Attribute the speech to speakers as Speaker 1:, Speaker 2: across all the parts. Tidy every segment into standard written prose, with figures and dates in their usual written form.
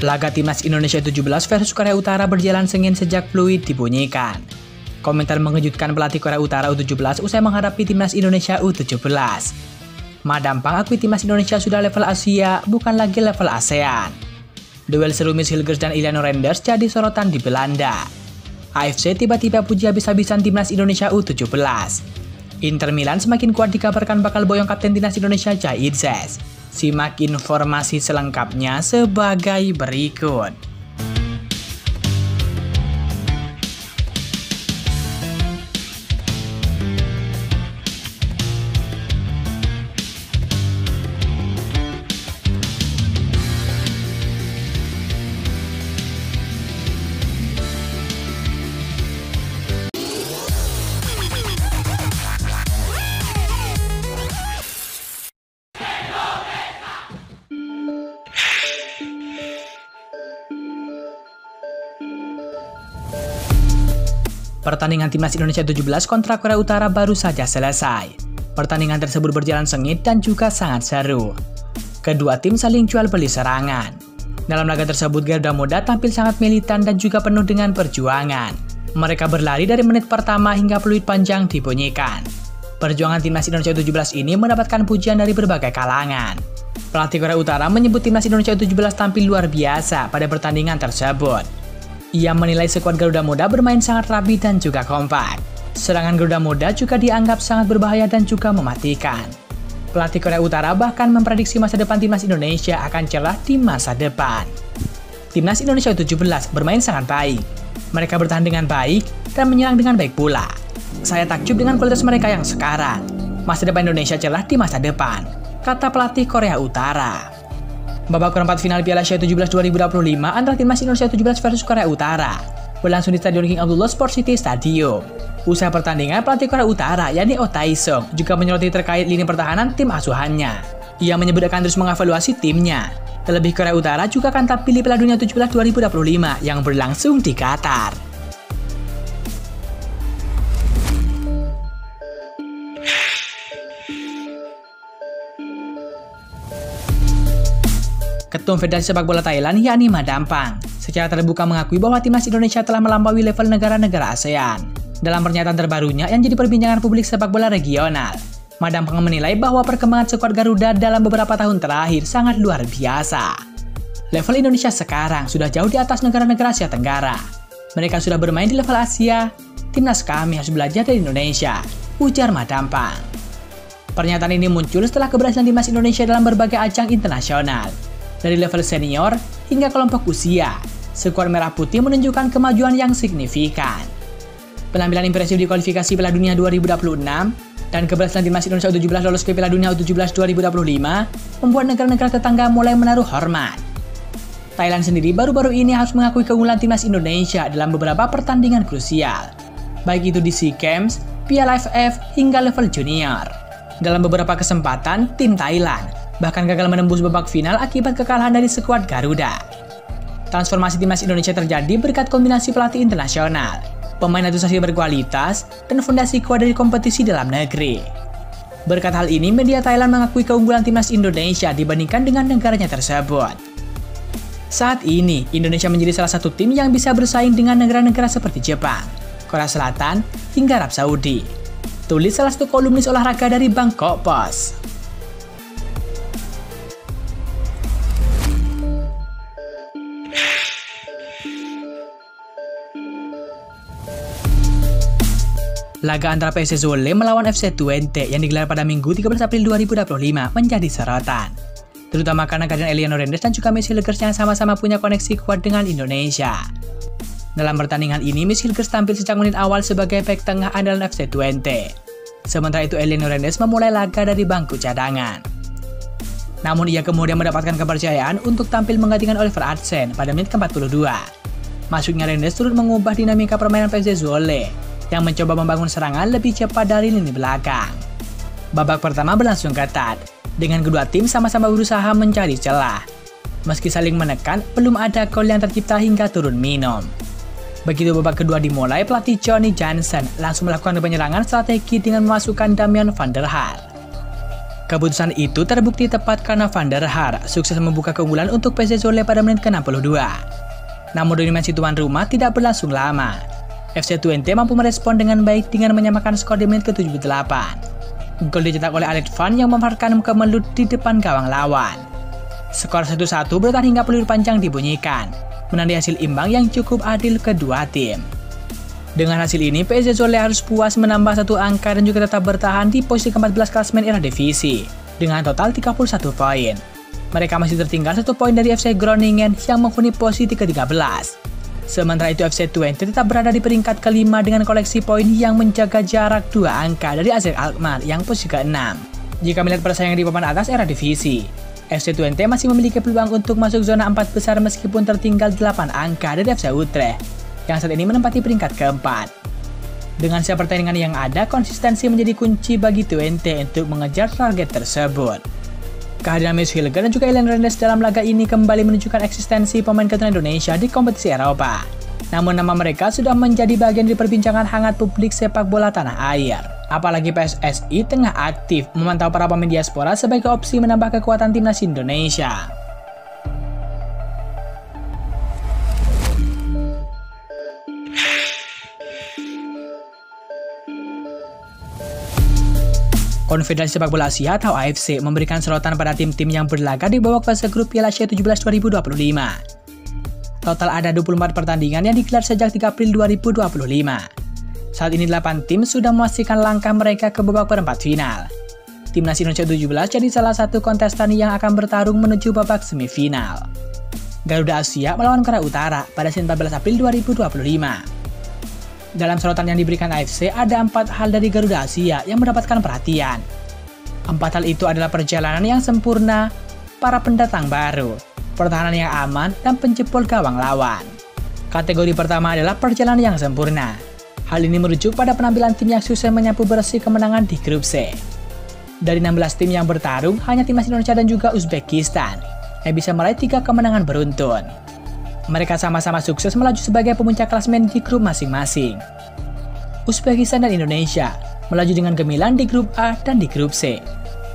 Speaker 1: Laga Timnas Indonesia U17 versus Korea Utara berjalan sengit sejak fluid dibunyikan. Komentar mengejutkan pelatih Korea Utara U17 usai menghadapi Timnas Indonesia U17. Madampang akui Timnas Indonesia sudah level Asia, bukan lagi level ASEAN. Duel seru Mitch Hilgers dan Iliano Renders jadi sorotan di Belanda. AFC tiba-tiba puji habis-habisan Timnas Indonesia U17. Inter Milan semakin kuat dikabarkan bakal boyong Kapten Timnas Indonesia Zahid Zez. Simak informasi selengkapnya sebagai berikut. Pertandingan Timnas Indonesia U17 kontra Korea Utara baru saja selesai. Pertandingan tersebut berjalan sengit dan juga sangat seru. Kedua tim saling jual beli serangan. Dalam laga tersebut Garuda Muda tampil sangat militan dan juga penuh dengan perjuangan. Mereka berlari dari menit pertama hingga peluit panjang dibunyikan. Perjuangan Timnas Indonesia U17 ini mendapatkan pujian dari berbagai kalangan. Pelatih Korea Utara menyebut Timnas Indonesia U17 tampil luar biasa pada pertandingan tersebut. Ia menilai skuad Garuda Muda bermain sangat rapi dan juga kompak. Serangan Garuda Muda juga dianggap sangat berbahaya dan juga mematikan. Pelatih Korea Utara bahkan memprediksi masa depan Timnas Indonesia akan cerah di masa depan. Timnas Indonesia U17 bermain sangat baik. Mereka bertahan dengan baik dan menyerang dengan baik pula. Saya takjub dengan kualitas mereka yang sekarang. Masa depan Indonesia cerah di masa depan, kata pelatih Korea Utara. Babak perempat final Piala Asia U17 2025 antara Timnas Indonesia U17 versus Korea Utara berlangsung di Stadion King Abdullah Sport City Stadium. Usai pertandingan, pelatih Korea Utara yakni Oh Tae-sung juga menyoroti terkait lini pertahanan tim asuhannya. Ia menyebut akan terus mengevaluasi timnya. Terlebih Korea Utara juga akan tampil di Piala Dunia U17 2025 yang berlangsung di Qatar. Ketum Federasi Sepak Bola Thailand yakni Madampang secara terbuka mengakui bahwa Timnas Indonesia telah melampaui level negara-negara ASEAN. Dalam pernyataan terbarunya yang jadi perbincangan publik sepak bola regional, Madampang menilai bahwa perkembangan skuad Garuda dalam beberapa tahun terakhir sangat luar biasa. Level Indonesia sekarang sudah jauh di atas negara-negara Asia Tenggara. Mereka sudah bermain di level Asia, timnas kami harus belajar dari Indonesia, ujar Madampang. Pernyataan ini muncul setelah keberhasilan timnas Indonesia dalam berbagai ajang internasional. Dari level senior hingga kelompok usia, skuad Merah Putih menunjukkan kemajuan yang signifikan. Penampilan impresif di kualifikasi Piala Dunia 2026 dan keberhasilan Timnas Indonesia U17 lolos ke Piala Dunia U17 2025 membuat negara-negara tetangga mulai menaruh hormat. Thailand sendiri baru-baru ini harus mengakui keunggulan Timnas Indonesia dalam beberapa pertandingan krusial, baik itu di SEA Games, Piala AFF, hingga level junior. Dalam beberapa kesempatan, tim Thailand bahkan gagal menembus babak final akibat kekalahan dari skuad Garuda. Transformasi Timnas Indonesia terjadi berkat kombinasi pelatih internasional, pemain naturalisasi berkualitas, dan fondasi kuat dari kompetisi dalam negeri. Berkat hal ini, media Thailand mengakui keunggulan Timnas Indonesia dibandingkan dengan negaranya tersebut. Saat ini, Indonesia menjadi salah satu tim yang bisa bersaing dengan negara-negara seperti Jepang, Korea Selatan, hingga Arab Saudi. Tulis salah satu kolumnis olahraga dari Bangkok Post. Laga antara PSS Zwolle melawan FC Twente yang digelar pada Minggu 13 April 2025 menjadi sorotan, terutama karena kehadiran Iliano Renders dan juga Mitch Hilgers yang sama-sama punya koneksi kuat dengan Indonesia. Dalam pertandingan ini, Mitch Hilgers tampil sejak menit awal sebagai bek tengah andalan FC Twente. Sementara itu, Iliano Renders memulai laga dari bangku cadangan. Namun ia kemudian mendapatkan kepercayaan untuk tampil menggantikan Oliver Adsen pada menit ke-42. Masuknya Renders turut mengubah dinamika permainan PSS Zwolle yang mencoba membangun serangan lebih cepat dari lini belakang. Babak pertama berlangsung ketat, dengan kedua tim sama-sama berusaha mencari celah. Meski saling menekan, belum ada gol yang tercipta hingga turun minum. Begitu babak kedua dimulai, pelatih Johnny Jansen langsung melakukan penyerangan strategi dengan memasukkan Damian van der Haar. Keputusan itu terbukti tepat karena Van der Haar sukses membuka keunggulan untuk PSV Zwolle pada menit ke-62. Namun dominasi tuan rumah tidak berlangsung lama. FC Twente mampu merespon dengan baik dengan menyamakan skor di menit ke-78. Gol dicetak oleh Alex Van yang memanfaatkan kemelut di depan gawang lawan. Skor 1-1 bertahan hingga peluit panjang dibunyikan, menandai hasil imbang yang cukup adil kedua tim. Dengan hasil ini, PSV Zwolle harus puas menambah 1 angka dan juga tetap bertahan di posisi ke-14 klasemen Eredivisie dengan total 31 poin. Mereka masih tertinggal 1 poin dari FC Groningen yang menghuni posisi ke-13. Sementara itu FC Twente tetap berada di peringkat ke-5 dengan koleksi poin yang menjaga jarak 2 angka dari AZ Alkmaar yang posisi ke-6. Jika melihat persaingan di papan atas Eredivisie, FC Twente masih memiliki peluang untuk masuk zona 4 besar meskipun tertinggal 8 angka dari FC Utrecht yang saat ini menempati peringkat ke-4. Dengan siap pertandingan yang ada, konsistensi menjadi kunci bagi Twente untuk mengejar target tersebut. Kehadiran Mads Hilger dan juga Elen Rendes dalam laga ini kembali menunjukkan eksistensi pemain keturunan Indonesia di kompetisi Eropa. Namun nama mereka sudah menjadi bagian dari perbincangan hangat publik sepak bola tanah air. Apalagi PSSI tengah aktif memantau para pemain diaspora sebagai opsi menambah kekuatan timnas Indonesia. Konfederasi Sepak Bola Asia atau AFC memberikan sorotan pada tim-tim yang berlaga di babak fase grup Piala Asia 17 2025. Total ada 24 pertandingan yang digelar sejak 3 April 2025. Saat ini 8 tim sudah memastikan langkah mereka ke babak perempat final. Timnas Indonesia 17 jadi salah satu kontestan yang akan bertarung menuju babak semifinal. Garuda Asia melawan Korea Utara pada Senin 14 April 2025. Dalam sorotan yang diberikan AFC, ada 4 hal dari Garuda Asia yang mendapatkan perhatian. 4 hal itu adalah perjalanan yang sempurna, para pendatang baru, pertahanan yang aman, dan penjebol gawang lawan. Kategori pertama adalah perjalanan yang sempurna. Hal ini merujuk pada penampilan tim yang sukses menyapu bersih kemenangan di grup C. Dari 16 tim yang bertarung, hanya timnas Indonesia dan juga Uzbekistan yang bisa meraih 3 kemenangan beruntun. Mereka sama-sama sukses melaju sebagai pemuncak klasemen di grup masing-masing. Uzbekistan dan Indonesia melaju dengan gemilang di grup A dan di grup C.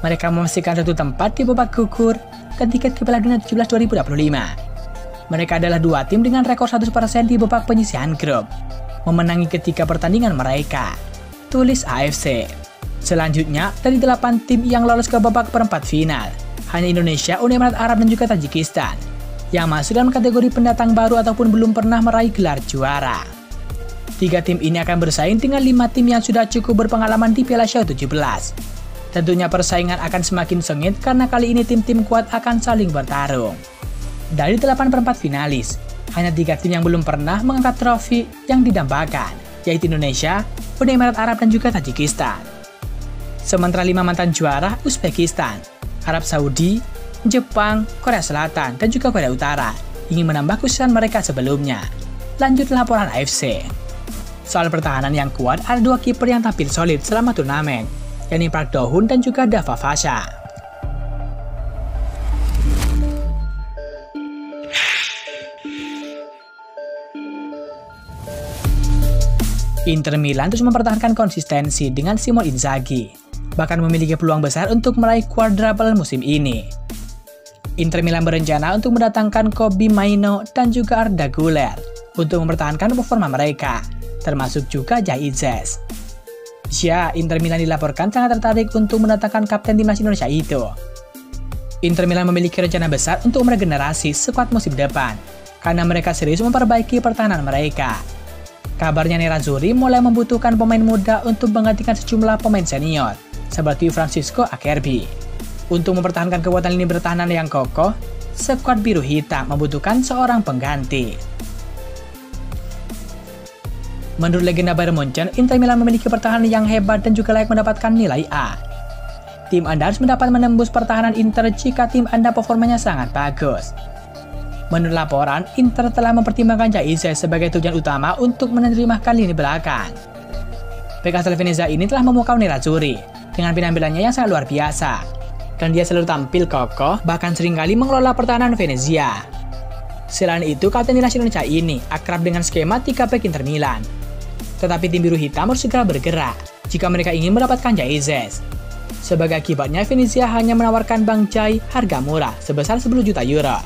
Speaker 1: Mereka memastikan satu tempat di babak gugur dan tiket ke Piala Dunia 17 2025. Mereka adalah 2 tim dengan rekor 100% di babak penyisihan grup, memenangi ketiga pertandingan mereka, tulis AFC. Selanjutnya, dari 8 tim yang lolos ke babak perempat final, hanya Indonesia, Uni Emirat Arab, dan juga Tajikistan yang masuk dalam kategori pendatang baru ataupun belum pernah meraih gelar juara. 3 tim ini akan bersaing dengan 5 tim yang sudah cukup berpengalaman di Piala Asia 17. Tentunya persaingan akan semakin sengit karena kali ini tim-tim kuat akan saling bertarung. Dari 8 perempat finalis, hanya 3 tim yang belum pernah mengangkat trofi yang didambakan, yaitu Indonesia, Uni Emirat Arab, dan juga Tajikistan. Sementara 5 mantan juara, Uzbekistan, Arab Saudi, Jepang, Korea Selatan, dan juga Korea Utara ingin menambah kesuksesan mereka sebelumnya. Lanjut laporan AFC. Soal pertahanan yang kuat, ada 2 kiper yang tampil solid selama turnamen, yakni Park Do-hoon dan juga Dava Fasha. Inter Milan terus mempertahankan konsistensi dengan Simone Inzaghi, bahkan memiliki peluang besar untuk meraih quadruple musim ini. Inter Milan berencana untuk mendatangkan Kobbie Mainoo dan juga Arda Güler untuk mempertahankan performa mereka, termasuk juga Jai Izes. Ya, Inter Milan dilaporkan sangat tertarik untuk mendatangkan kapten timnas Indonesia itu. Inter Milan memiliki rencana besar untuk meregenerasi skuad musim depan, karena mereka serius memperbaiki pertahanan mereka. Kabarnya Nerazzurri mulai membutuhkan pemain muda untuk menggantikan sejumlah pemain senior, seperti Francisco Acerbi. Untuk mempertahankan kekuatan lini pertahanan yang kokoh, skuad biru hitam membutuhkan seorang pengganti. Menurut legenda Bayern Munchen, Inter Milan memiliki pertahanan yang hebat dan juga layak mendapatkan nilai A. Tim Anda harus mendapat menembus pertahanan Inter jika tim Anda performanya sangat bagus. Menurut laporan, Inter telah mempertimbangkan Jai Izes sebagai tujuan utama untuk menerjemahkan lini belakang. Bek asal Venezia ini telah memukau Nerazzurri dengan penampilannya yang sangat luar biasa, dan dia selalu tampil kokoh, bahkan seringkali mengelola pertahanan Venezia. Selain itu, kapten timnas Indonesia ini akrab dengan skema 3 bek Inter Milan. Tetapi tim biru hitam harus segera bergerak jika mereka ingin mendapatkan Jai Izes. Sebagai akibatnya, Venezia hanya menawarkan Bang Jai harga murah sebesar 10 juta euro,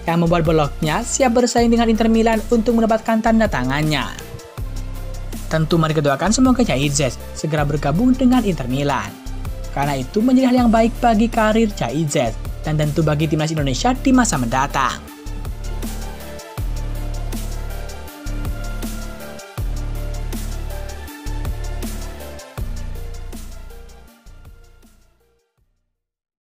Speaker 1: yang membuat blognya siap bersaing dengan Inter Milan untuk mendapatkan tanda tangannya. Tentu mari kita doakan semoga Jaizes segera bergabung dengan Inter Milan, karena itu menjadi hal yang baik bagi karir Jaizes dan tentu bagi timnas Indonesia di masa mendatang.